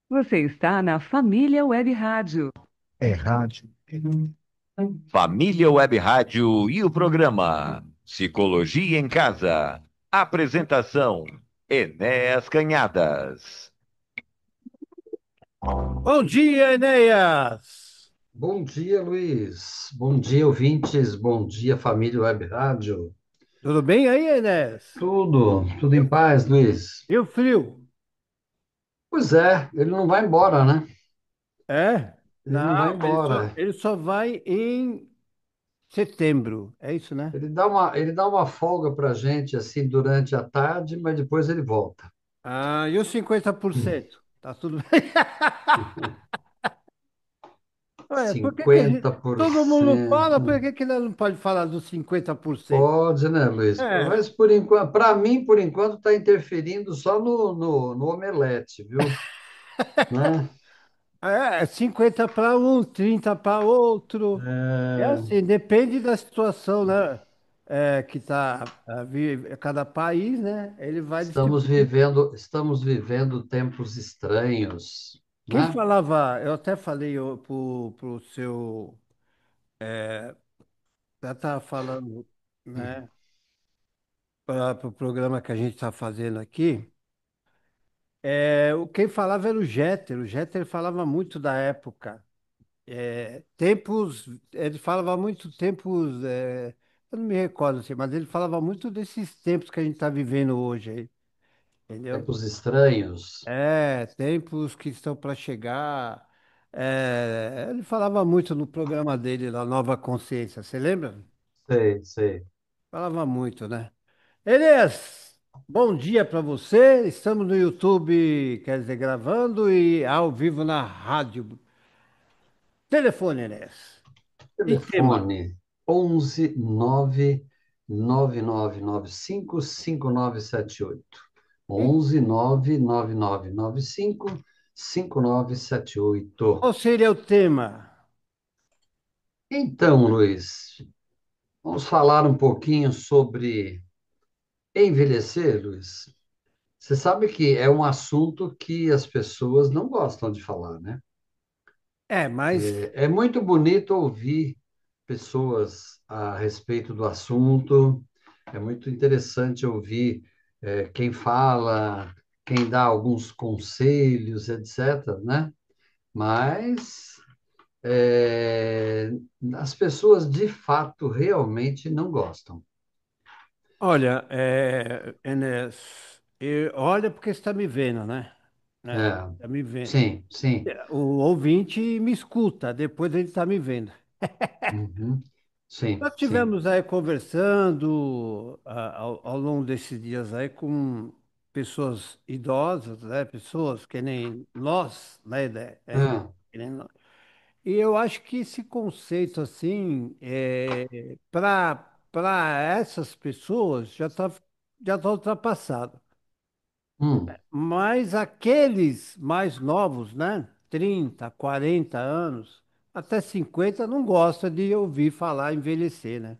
Você está na Família Web Rádio. É rádio. Família Web Rádio e o programa Psicologia em Casa. Apresentação: Enéas Canhadas. Bom dia, Enéas! Bom dia, Luiz. Bom dia, ouvintes. Bom dia, família Web Rádio. Tudo bem aí, Enéas? Tudo E em o paz, Luiz? e o frio? Pois é, ele não vai embora, né? É? Ele não vai Não, ele só, embora. ele só vai em setembro. É isso, né? Ele dá uma folga para gente assim durante a tarde, mas depois ele volta. Ah, e os 50%? Tá tudo bem? Ué, por que que a gente, Cinquenta por todo mundo fala, por cento. que que nós não pode falar dos 50%? Pode, né, Luiz? É, Mas por enquanto, para mim, por enquanto, está interferindo só no omelete, viu? Né? 50 para um, 30 para outro. É É, assim, depende da situação, né? Que cada país, né? Ele vai distribuir. estamos vivendo tempos estranhos, Quem né? falava, eu até falei pro seu, já estava falando, né? Para o programa que a gente está fazendo aqui. Quem falava era o Jeter. O Jeter falava muito da época. Ele falava muito tempos, eu não me recordo assim, mas ele falava muito desses tempos que a gente está vivendo hoje aí, entendeu? Tempos estranhos. Tempos que estão para chegar. Ele falava muito no programa dele, lá, Nova Consciência, você lembra? Sei, sei. Falava muito, né? Elias, bom dia para você. Estamos no YouTube, quer dizer, gravando e ao vivo na rádio. Telefone, Elias. E tema? Telefone 11 99995 5978. E 11 99995 5978. qual seria o tema? Então, Luiz, vamos falar um pouquinho sobre envelhecer, Luiz. Você sabe que é um assunto que as pessoas não gostam de falar, né? Mas É muito bonito ouvir pessoas a respeito do assunto, é muito interessante ouvir quem fala, quem dá alguns conselhos, etc., né? Mas é, as pessoas de fato realmente não gostam. olha, Enes, olha porque você está me vendo, né? É, Está me vendo. sim, sim. O ouvinte me escuta, depois ele está me vendo. Uhum, sim, Nós sim. tivemos aí conversando ao longo desses dias aí com pessoas idosas, né? Pessoas que nem nós, né? Ah, Que nem nós. E eu acho que esse conceito assim, para essas pessoas já tá ultrapassado. Mas aqueles mais novos, né? 30, 40 anos, até 50, não gosta de ouvir falar envelhecer, né?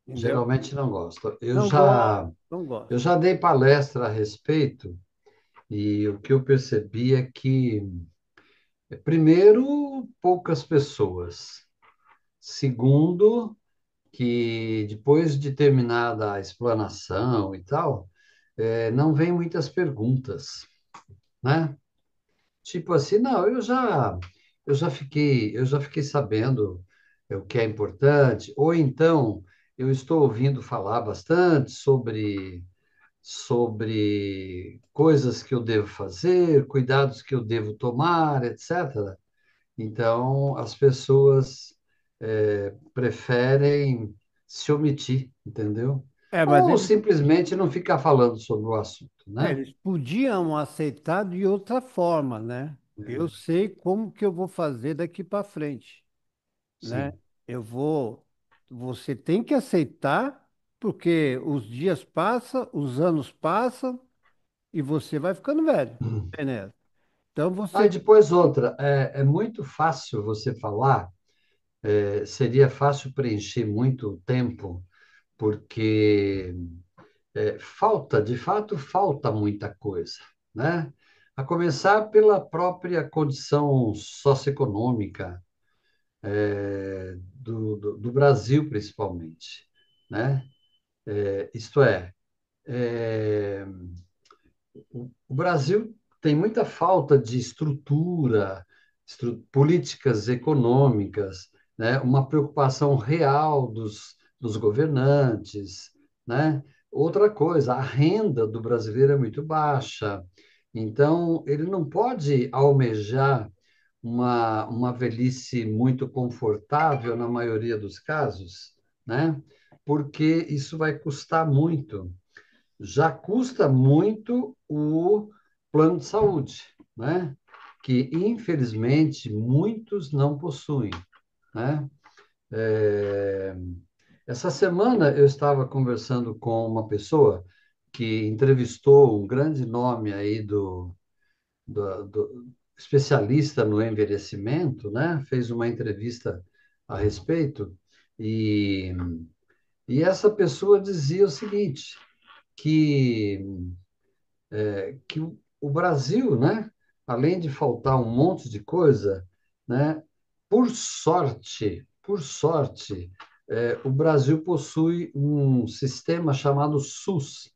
Entendeu? geralmente não gosto. Eu Não gosta, já, não eu gosta. já dei palestra a respeito e o que eu percebi é que, primeiro, poucas pessoas. Segundo, que depois de terminada a explanação e tal, não vem muitas perguntas, né? Tipo assim, não, eu já fiquei sabendo o que é importante, ou então eu estou ouvindo falar bastante sobre coisas que eu devo fazer, cuidados que eu devo tomar, etc. Então, as pessoas preferem se omitir, entendeu? Mas Ou simplesmente não ficar falando sobre o assunto, né? eles podiam aceitar de outra forma, né? Eu sei como que eu vou fazer daqui para frente, né? Sim. Eu vou, você tem que aceitar, porque os dias passam, os anos passam e você vai ficando velho, né? Então Aí você, depois outra, é muito fácil você falar, seria fácil preencher muito tempo, porque falta, de fato, falta muita coisa, né? A começar pela própria condição socioeconômica do Brasil, principalmente, né? Isto é, é, o Brasil tem muita falta de estrutura, políticas econômicas, né? Uma preocupação real dos governantes, né? Outra coisa, a renda do brasileiro é muito baixa, então ele não pode almejar uma velhice muito confortável na maioria dos casos, né? Porque isso vai custar muito. Já custa muito o plano de saúde, né? Que infelizmente muitos não possuem, né? É, Essa semana eu estava conversando com uma pessoa que entrevistou um grande nome aí do especialista no envelhecimento, né? Fez uma entrevista a respeito e, e essa pessoa dizia o seguinte, que o Brasil, né, além de faltar um monte de coisa, né, por sorte, o Brasil possui um sistema chamado SUS.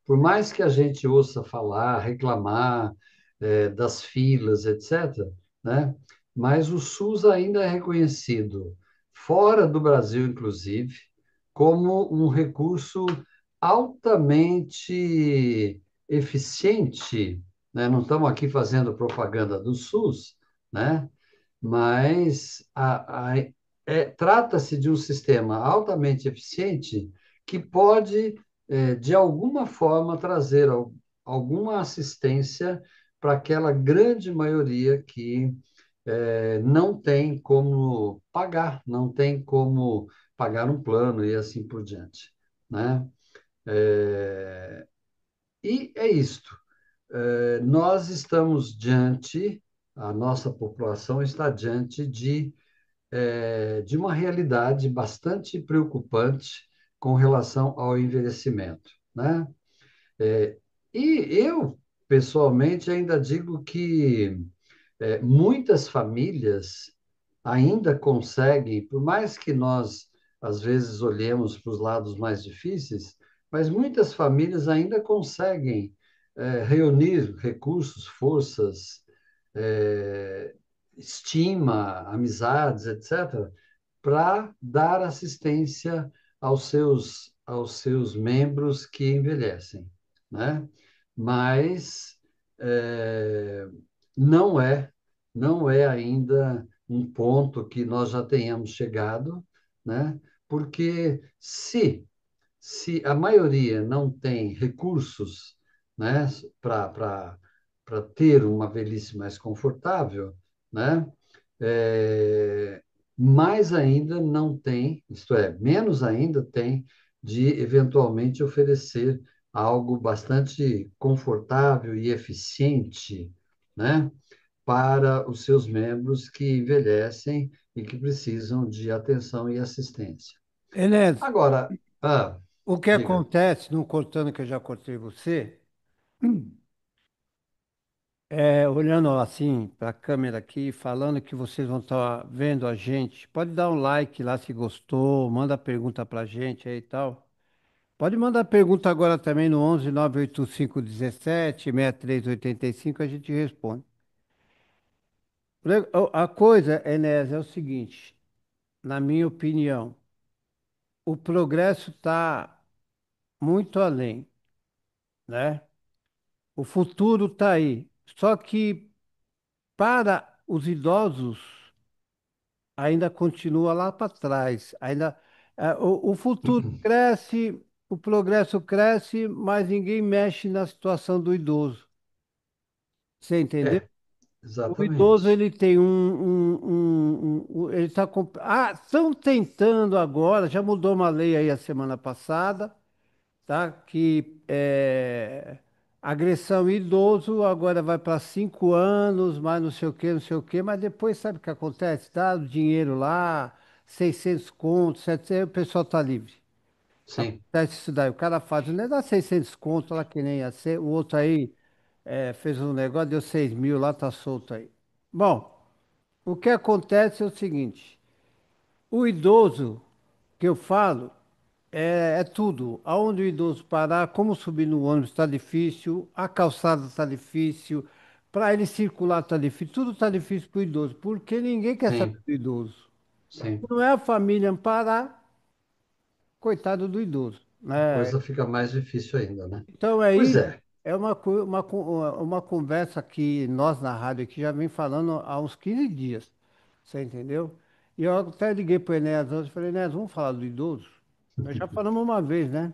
Por mais que a gente ouça falar, reclamar, das filas, etc., né, mas o SUS ainda é reconhecido, fora do Brasil, inclusive, como um recurso altamente eficiente, né? Não estamos aqui fazendo propaganda do SUS, né? Mas trata-se de um sistema altamente eficiente que pode, de alguma forma, trazer alguma assistência para aquela grande maioria que não tem como pagar, não tem como pagar um plano e assim por diante, né? É, e é isto. Nós estamos diante, a nossa população está diante de uma realidade bastante preocupante com relação ao envelhecimento, né? E eu, pessoalmente, ainda digo que muitas famílias ainda conseguem, por mais que nós, às vezes, olhemos para os lados mais difíceis, mas muitas famílias ainda conseguem reunir recursos, forças, eh, estima, amizades, etc., para dar assistência aos seus membros que envelhecem, né? Mas eh, não é, não é ainda um ponto que nós já tenhamos chegado, né? Porque se a maioria não tem recursos, né, para ter uma velhice mais confortável, né, é, mais ainda não tem, isto é, menos ainda tem de eventualmente oferecer algo bastante confortável e eficiente, né, para os seus membros que envelhecem e que precisam de atenção e assistência. Enes, Agora, o que diga. acontece, não cortando que eu já cortei você, olhando assim para a câmera aqui, falando que vocês vão estar vendo a gente, pode dar um like lá se gostou, manda pergunta para a gente aí e tal. Pode mandar pergunta agora também no 11 985 17 6385, a gente responde. A coisa, Enéas, é o seguinte, na minha opinião, o progresso está muito além, né? O futuro está aí. Só que para os idosos ainda continua lá para trás. Ainda, o futuro cresce, o progresso cresce, mas ninguém mexe na situação do idoso. Você entendeu? É, O idoso exatamente. ele tem ele está estão tentando agora, já mudou uma lei aí a semana passada, tá? Que agressão em idoso agora vai para 5 anos, mais não sei o quê, mas depois sabe o que acontece? Dá o dinheiro lá, 600 contos, 700, o pessoal tá livre. Sim, Acontece isso daí, o cara faz, não é dar 600 contos lá que nem ia ser, o outro aí. fez um negócio, deu 6 mil lá, tá solto aí. Bom, o que acontece é o seguinte: o idoso que eu falo é tudo. Aonde o idoso parar, como subir no ônibus está difícil, a calçada está difícil, para ele circular está difícil, tudo está difícil para o idoso, porque ninguém quer saber Sim, do idoso. sim. Não é a família amparar, coitado do idoso, A né? coisa fica mais difícil ainda, né? Então Pois aí é. é uma conversa que nós na rádio aqui já vem falando há uns 15 dias, você entendeu? E eu até liguei para o Enéas hoje e falei, Enéas, vamos falar do idoso? Nós já falamos uma vez, né?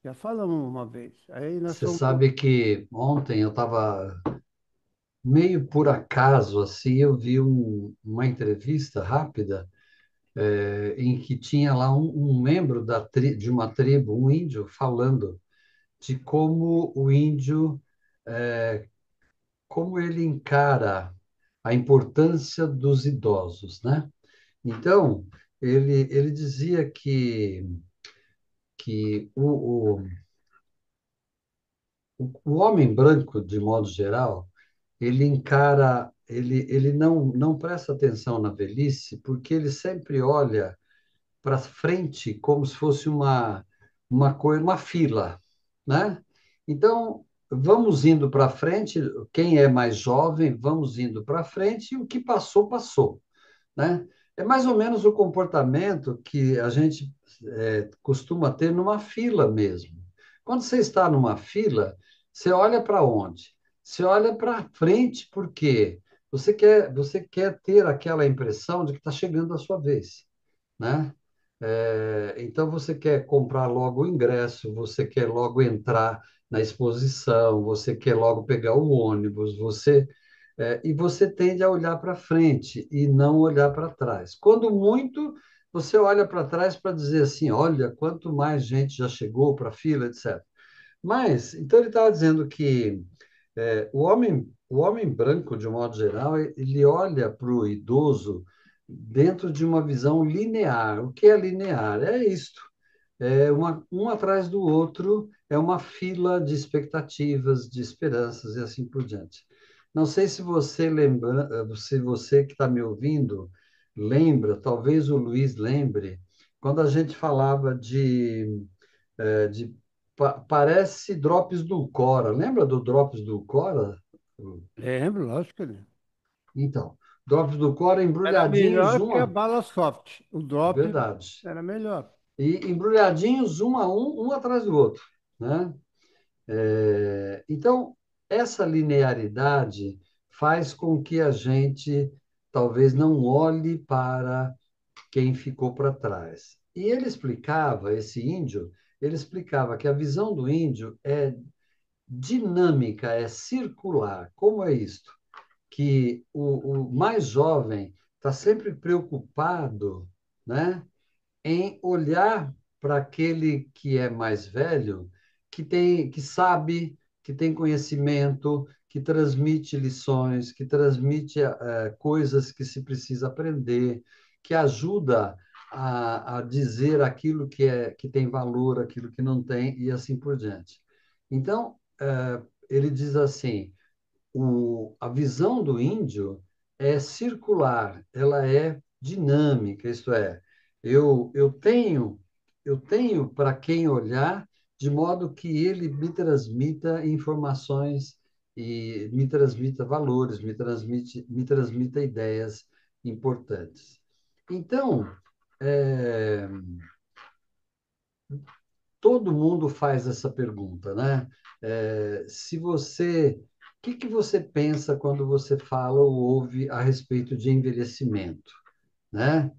Já falamos uma vez. Aí nós Você somos. sabe que ontem eu estava meio por acaso, assim, eu vi uma entrevista rápida, em que tinha lá um membro de uma tribo, um índio, falando de como o índio, como ele encara a importância dos idosos, né? Então, ele dizia que o homem branco, de modo geral, ele encara, ele não presta atenção na velhice, porque ele sempre olha para frente como se fosse uma coisa, uma fila, né? Então, vamos indo para frente, quem é mais jovem, vamos indo para frente, e o que passou, passou, né? É mais ou menos o comportamento que a gente costuma ter numa fila mesmo. Quando você está numa fila, você olha para onde? Você olha para frente, porque você quer ter aquela impressão de que está chegando a sua vez, né? Então você quer comprar logo o ingresso, você quer logo entrar na exposição, você quer logo pegar o ônibus, e você tende a olhar para frente e não olhar para trás. Quando muito, você olha para trás para dizer assim, olha, quanto mais gente já chegou para a fila, etc. Mas, então ele estava dizendo que o homem branco, de um modo geral, ele olha para o idoso dentro de uma visão linear. O que é linear? É isto. Um atrás do outro, é uma fila de expectativas, de esperanças e assim por diante. Não sei se você lembra, se você que está me ouvindo lembra, talvez o Luiz lembre, quando a gente falava de parece Drops do Cora. Lembra do Drops do Cora? Lembro, lógico que lembro. Então, Drops do Cora Era embrulhadinhos, melhor que a bala soft. O drop verdade. era melhor. E embrulhadinhos um a um atrás do outro, né? Então, essa linearidade faz com que a gente talvez não olhe para quem ficou para trás. E ele explicava, esse índio, ele explicava que a visão do índio é dinâmica, é circular. Como é isto? Que o mais jovem está sempre preocupado, né, em olhar para aquele que é mais velho, que sabe, que tem conhecimento, que transmite lições, que transmite coisas que se precisa aprender, que ajuda a dizer aquilo que tem valor, aquilo que não tem, e assim por diante. Então, ele diz assim, a visão do índio é circular, ela é dinâmica, isto é, eu tenho para quem olhar, de modo que ele me transmita informações e me transmita valores, me transmita ideias importantes. Então, é, todo mundo faz essa pergunta, né? O que que você pensa quando você fala ou ouve a respeito de envelhecimento, né?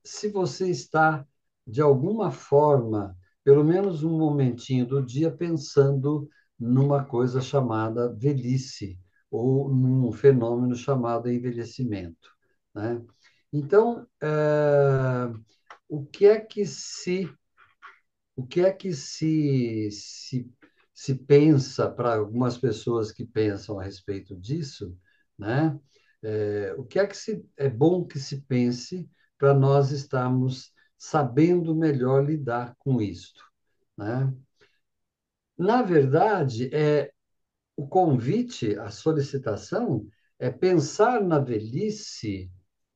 Se você está, de alguma forma, pelo menos um momentinho do dia, pensando numa coisa chamada velhice, ou num fenômeno chamado envelhecimento, né? Então, o que é que se o que é que se pensa para algumas pessoas que pensam a respeito disso, né? O que é que é bom que se pense para nós estarmos sabendo melhor lidar com isto, né? Na verdade, o convite, a solicitação é pensar na velhice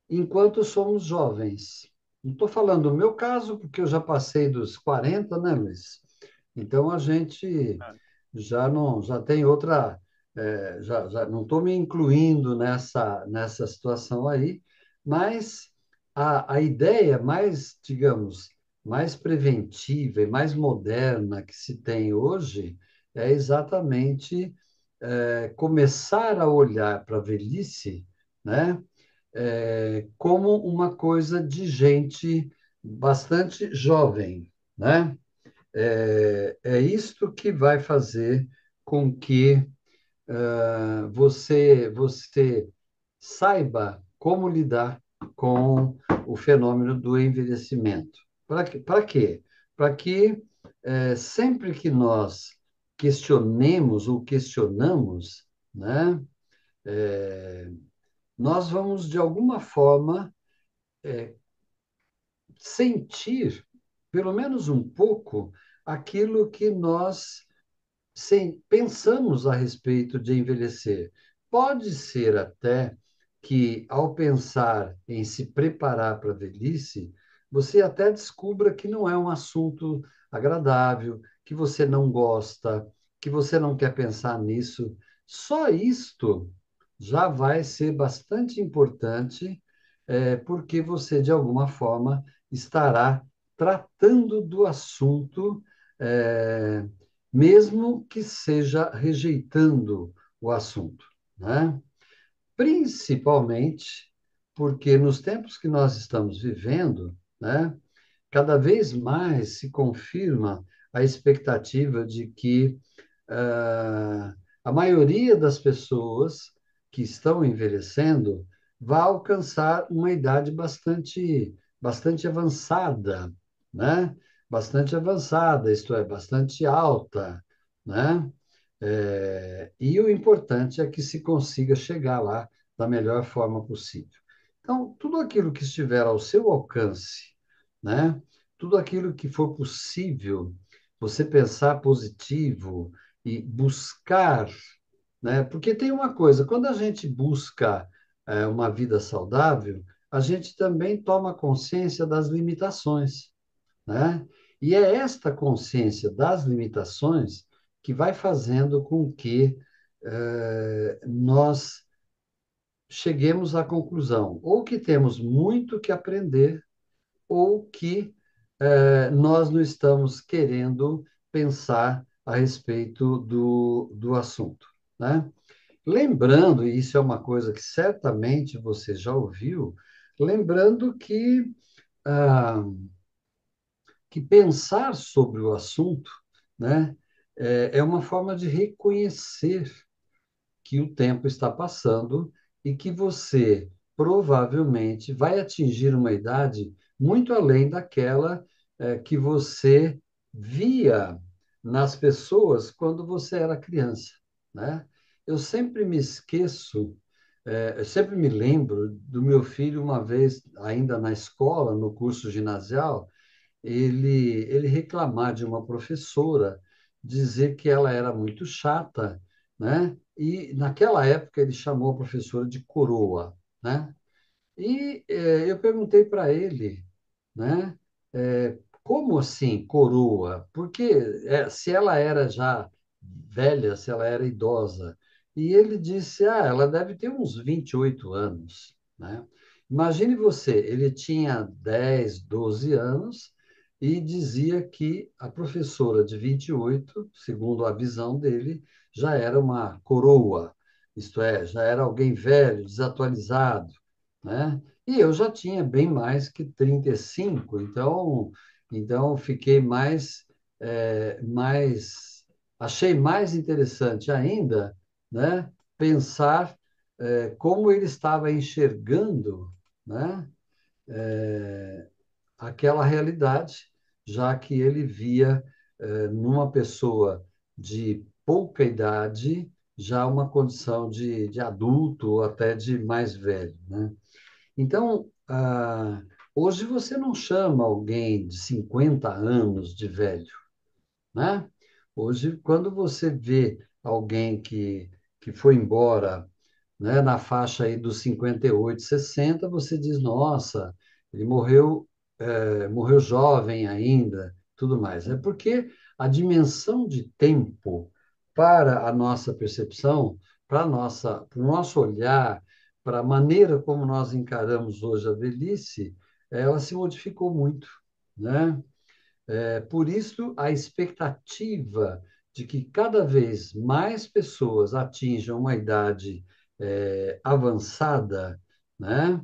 enquanto somos jovens. Não estou falando do meu caso, porque eu já passei dos 40, né, Luiz? Então a gente já tem outra, já não estou me incluindo nessa situação aí, mas a ideia mais, digamos, mais preventiva e mais moderna que se tem hoje é exatamente começar a olhar para a velhice, né, como uma coisa de gente bastante jovem, né? É isto que vai fazer com que você saiba como lidar com o fenômeno do envelhecimento. Para quê? Para que sempre que nós questionemos ou questionamos, né, nós vamos, de alguma forma, sentir, pelo menos um pouco, aquilo que nós pensamos a respeito de envelhecer. Pode ser até que, ao pensar em se preparar para a velhice, você até descubra que não é um assunto agradável, que você não gosta, que você não quer pensar nisso. Só isto já vai ser bastante importante, porque você, de alguma forma, estará tratando do assunto. eh, Mesmo que seja rejeitando o assunto, né? Principalmente porque nos tempos que nós estamos vivendo, né, cada vez mais se confirma a expectativa de que a maioria das pessoas que estão envelhecendo vai alcançar uma idade bastante avançada, né? Bastante avançada, isto é, bastante alta, né? E o importante é que se consiga chegar lá da melhor forma possível. Então, tudo aquilo que estiver ao seu alcance, né? Tudo aquilo que for possível você pensar positivo e buscar, né? Porque tem uma coisa, quando a gente busca uma vida saudável, a gente também toma consciência das limitações, né? E é esta consciência das limitações que vai fazendo com que nós cheguemos à conclusão, ou que temos muito que aprender, ou que nós não estamos querendo pensar a respeito do assunto, né? Lembrando, e isso é uma coisa que certamente você já ouviu, lembrando ah, que pensar sobre o assunto, né, é uma forma de reconhecer que o tempo está passando e que você provavelmente vai atingir uma idade muito além daquela que você via nas pessoas quando você era criança, né? Eu sempre me esqueço, eu sempre me lembro do meu filho uma vez, ainda na escola, no curso ginasial, ele reclamar de uma professora, dizer que ela era muito chata, né? E naquela época ele chamou a professora de coroa, né? E eu perguntei para ele, né? Como assim coroa? Porque se ela era já velha, se ela era idosa. E ele disse, ela deve ter uns 28 anos, né? Imagine você, ele tinha 10, 12 anos e dizia que a professora de 28, segundo a visão dele, já era uma coroa, isto é, já era alguém velho, desatualizado, né? E eu já tinha bem mais que 35, então fiquei achei mais interessante ainda, né, pensar como ele estava enxergando, né, aquela realidade, já que ele via numa pessoa de pouca idade já uma condição de adulto ou até de mais velho, né? Então, hoje você não chama alguém de 50 anos de velho, né? Hoje, quando você vê alguém que foi embora, né, na faixa aí dos 58, 60, você diz, nossa, ele morreu, morreu jovem ainda, tudo mais. É porque a dimensão de tempo para a nossa percepção, para o nosso olhar, para a maneira como nós encaramos hoje a velhice, ela se modificou muito, né? Por isso, a expectativa de que cada vez mais pessoas atinjam uma idade avançada, né,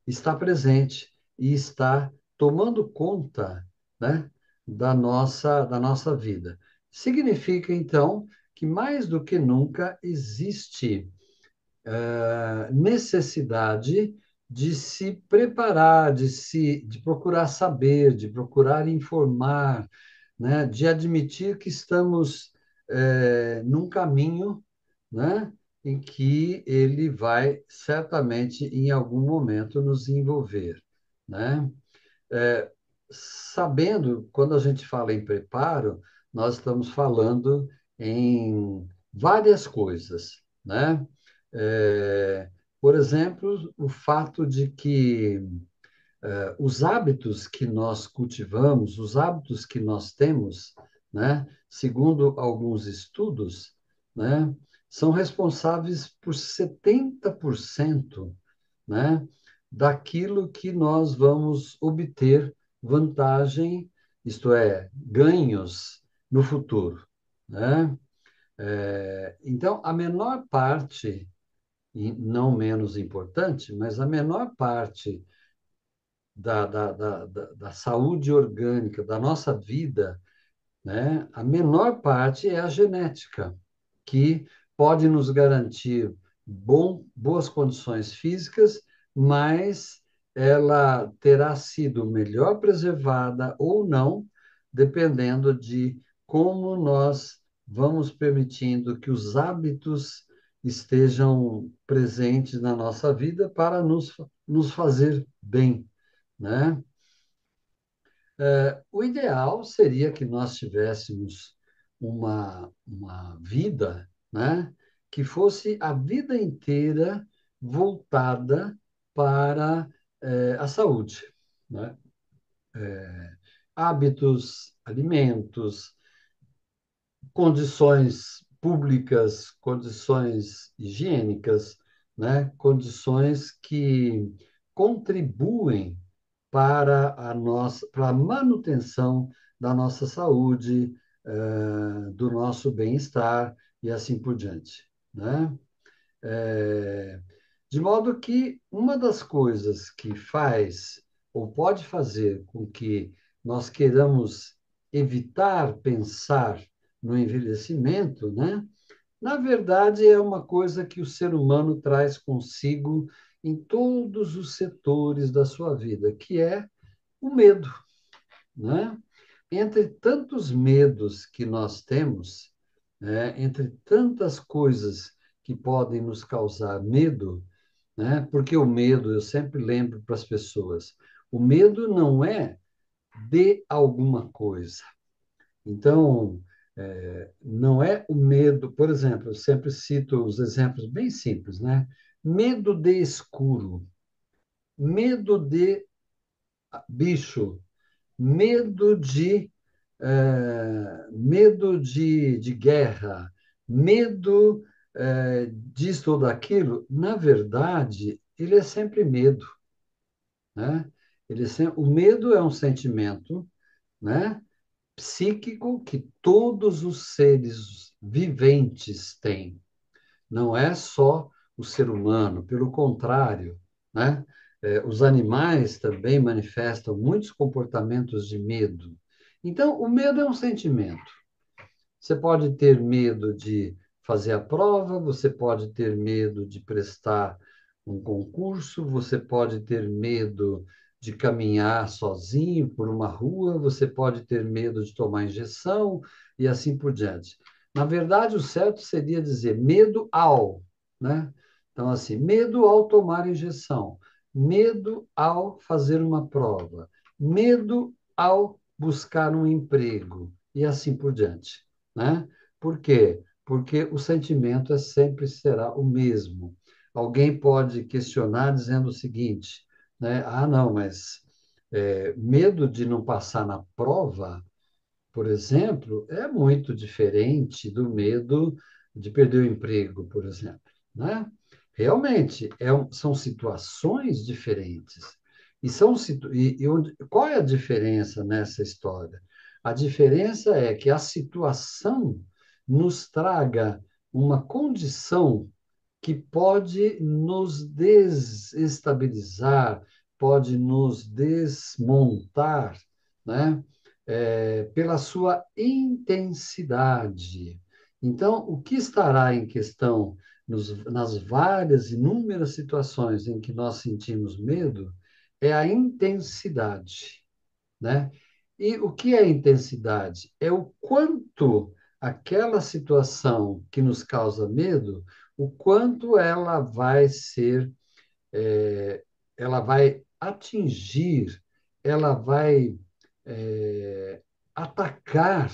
está presente e está tomando conta, né, da nossa vida. Significa, então, que mais do que nunca existe necessidade de se preparar, de procurar saber, de procurar informar, né, de admitir que estamos num caminho, né, em que ele vai certamente em algum momento nos envolver, né? É, Sabendo, quando a gente fala em preparo, nós estamos falando em várias coisas, né? É, por exemplo, o fato de que os hábitos que nós cultivamos, os hábitos que nós temos, né, segundo alguns estudos, né, são responsáveis por 70%, né, daquilo que nós vamos obter vantagem, isto é, ganhos no futuro, né? Então, a menor parte, e não menos importante, mas a menor parte da saúde orgânica da nossa vida, né, a menor parte é a genética, que pode nos garantir boas condições físicas, mas ela terá sido melhor preservada ou não, dependendo de como nós vamos permitindo que os hábitos estejam presentes na nossa vida para nos fazer bem, né? O ideal seria que nós tivéssemos uma vida, né, que fosse a vida inteira voltada para a saúde, né? Hábitos, alimentos, condições públicas, condições higiênicas, né? Condições que contribuem para a manutenção da nossa saúde, do nosso bem-estar e assim por diante, né? Eh, de modo que uma das coisas que faz ou pode fazer com que nós queiramos evitar pensar no envelhecimento, né? Na verdade, é uma coisa que o ser humano traz consigo em todos os setores da sua vida, que é o medo, né? Entre tantos medos que nós temos, né? Entre tantas coisas que podem nos causar medo, né? Porque o medo, eu sempre lembro para as pessoas, o medo não é de alguma coisa. Então, não é o medo, por exemplo, eu sempre cito os exemplos bem simples, né? Medo de escuro, medo de bicho, medo de guerra, medo disso ou daquilo, na verdade, ele é sempre medo, né? O medo é um sentimento, né, psíquico que todos os seres viventes têm. Não é só o ser humano, pelo contrário, né? Os animais também manifestam muitos comportamentos de medo. Então, o medo é um sentimento. Você pode ter medo de fazer a prova, você pode ter medo de prestar um concurso, você pode ter medo de caminhar sozinho por uma rua, você pode ter medo de tomar injeção e assim por diante. Na verdade, o certo seria dizer medo ao, né? Então, assim, medo ao tomar injeção, medo ao fazer uma prova, medo ao buscar um emprego e assim por diante, né? Por quê? Porque o sentimento sempre será o mesmo. Alguém pode questionar dizendo o seguinte, né? Ah, não, mas medo de não passar na prova, por exemplo, é muito diferente do medo de perder o emprego, por exemplo, né? Realmente, são situações diferentes. Qual é a diferença nessa história? A diferença é que a situação nos traga uma condição que pode nos desestabilizar, pode nos desmontar, né? Pela sua intensidade. Então, o que estará em questão nas várias, inúmeras situações em que nós sentimos medo é a intensidade, né? E o que é intensidade? É o quanto aquela situação que nos causa medo, o quanto ela vai ser, ela vai atingir, ela vai é, atacar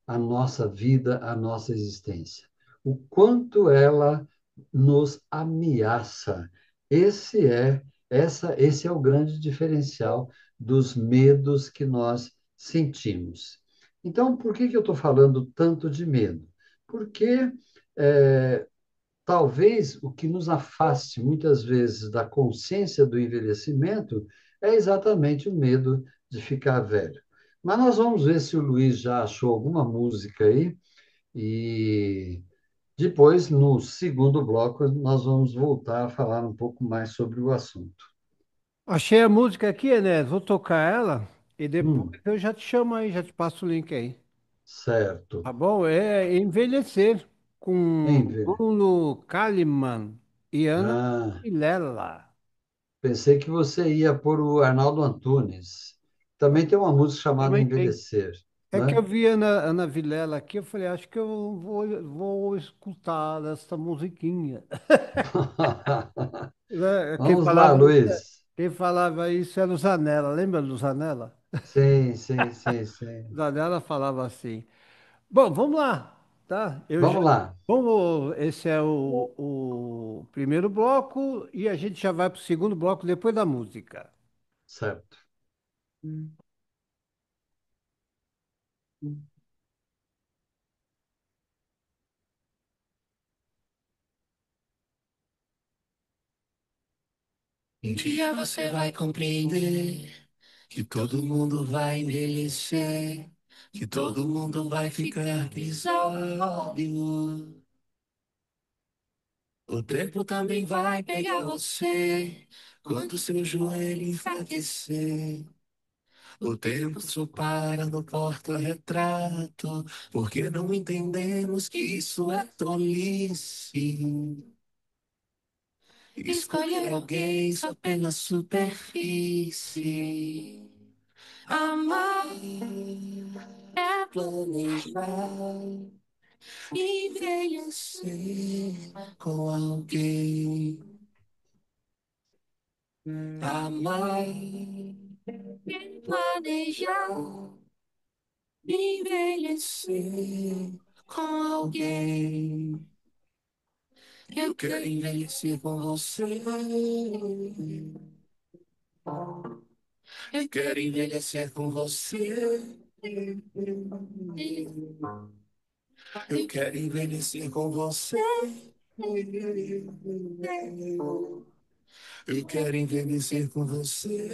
a nossa vida, a nossa existência. O quanto ela nos ameaça. Esse é o grande diferencial dos medos que nós sentimos. Então, por que eu estou falando tanto de medo? Porque é, talvez o que nos afaste muitas vezes da consciência do envelhecimento é exatamente o medo de ficar velho. Mas nós vamos ver se o Luiz já achou alguma música aí e depois, no segundo bloco, nós vamos voltar a falar um pouco mais sobre o assunto. Achei a música aqui, Enéas. Vou tocar ela e depois Hum, eu já te chamo aí, já te passo o link aí. certo. Tá bom? É Envelhecer com Envelhe. Bruno Kalimann e Ana Ah, Vilela. pensei que você ia por o Arnaldo Antunes. Também tem uma música chamada Também tem. Envelhecer, É que né? eu vi Ana Vilela aqui, eu falei, acho que eu vou escutar essa musiquinha. Né, Vamos lá, Luiz. quem falava isso era o Zanella, lembra do Zanella? Sim, sim, sim, sim. Zanella falava assim. Bom, vamos lá, tá? Vamos lá. Esse é o primeiro bloco e a gente já vai para o segundo bloco depois da música. Certo. Um dia você vai compreender que todo mundo vai envelhecer, que todo mundo vai ficar grisalho. O tempo também vai pegar você quando seu joelho enfraquecer. O tempo só para no porta-retrato, porque não entendemos que isso é tolice. Escolher alguém só pela superfície. Amar é planejar, envelhecer com alguém. Amar é planejar, envelhecer com alguém. Eu quero envelhecer com você. Eu quero envelhecer com você. Eu quero envelhecer com você. Eu quero envelhecer com você.